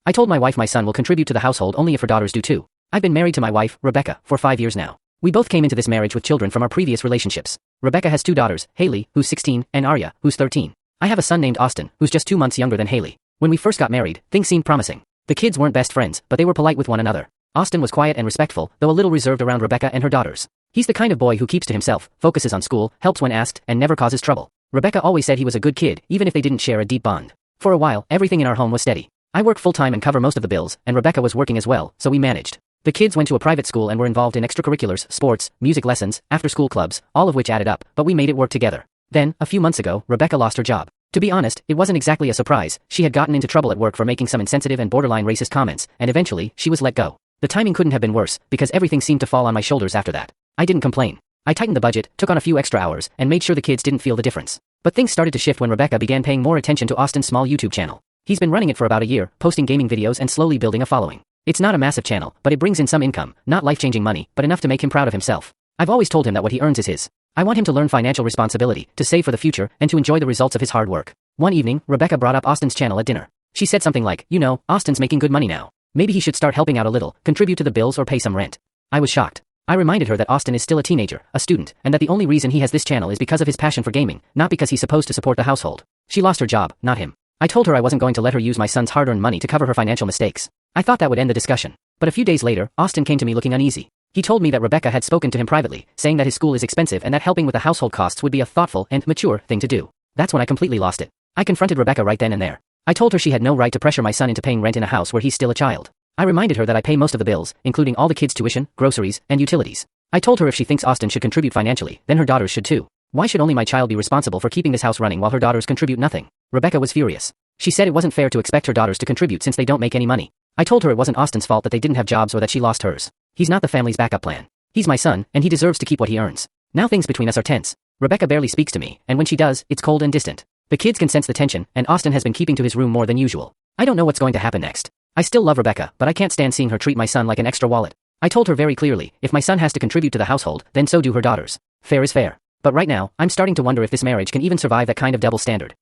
I told my wife my son will contribute to the household only if her daughters do too. I've been married to my wife, Rebecca, for 5 years now. We both came into this marriage with children from our previous relationships. Rebecca has 2 daughters, Haley, who's 16, and Arya, who's 13. I have a son named Austin, who's just 2 months younger than Haley. When we first got married, things seemed promising. The kids weren't best friends, but they were polite with one another. Austin was quiet and respectful, though a little reserved around Rebecca and her daughters. He's the kind of boy who keeps to himself, focuses on school, helps when asked, and never causes trouble. Rebecca always said he was a good kid, even if they didn't share a deep bond. For a while, everything in our home was steady. I work full-time and cover most of the bills, and Rebecca was working as well, so we managed. The kids went to a private school and were involved in extracurriculars, sports, music lessons, after-school clubs, all of which added up, but we made it work together. Then, a few months ago, Rebecca lost her job. To be honest, it wasn't exactly a surprise. She had gotten into trouble at work for making some insensitive and borderline racist comments, and eventually, she was let go. The timing couldn't have been worse, because everything seemed to fall on my shoulders after that. I didn't complain. I tightened the budget, took on a few extra hours, and made sure the kids didn't feel the difference. But things started to shift when Rebecca began paying more attention to Austin's small YouTube channel. He's been running it for about a year, posting gaming videos and slowly building a following. It's not a massive channel, but it brings in some income, not life-changing money, but enough to make him proud of himself. I've always told him that what he earns is his. I want him to learn financial responsibility, to save for the future, and to enjoy the results of his hard work. One evening, Rebecca brought up Austin's channel at dinner. She said something like, you know, Austin's making good money now. Maybe he should start helping out a little, contribute to the bills or pay some rent. I was shocked. I reminded her that Austin is still a teenager, a student, and that the only reason he has this channel is because of his passion for gaming, not because he's supposed to support the household. She lost her job, not him. I told her I wasn't going to let her use my son's hard-earned money to cover her financial mistakes. I thought that would end the discussion. But a few days later, Austin came to me looking uneasy. He told me that Rebecca had spoken to him privately, saying that his school is expensive and that helping with the household costs would be a thoughtful and mature thing to do. That's when I completely lost it. I confronted Rebecca right then and there. I told her she had no right to pressure my son into paying rent in a house where he's still a child. I reminded her that I pay most of the bills, including all the kids' tuition, groceries, and utilities. I told her if she thinks Austin should contribute financially, then her daughters should too. Why should only my child be responsible for keeping this house running while her daughters contribute nothing? Rebecca was furious. She said it wasn't fair to expect her daughters to contribute since they don't make any money. I told her it wasn't Austin's fault that they didn't have jobs or that she lost hers. He's not the family's backup plan. He's my son, and he deserves to keep what he earns. Now things between us are tense. Rebecca barely speaks to me, and when she does, it's cold and distant. The kids can sense the tension, and Austin has been keeping to his room more than usual. I don't know what's going to happen next. I still love Rebecca, but I can't stand seeing her treat my son like an extra wallet. I told her very clearly, if my son has to contribute to the household, then so do her daughters. Fair is fair. But right now, I'm starting to wonder if this marriage can even survive that kind of double standard.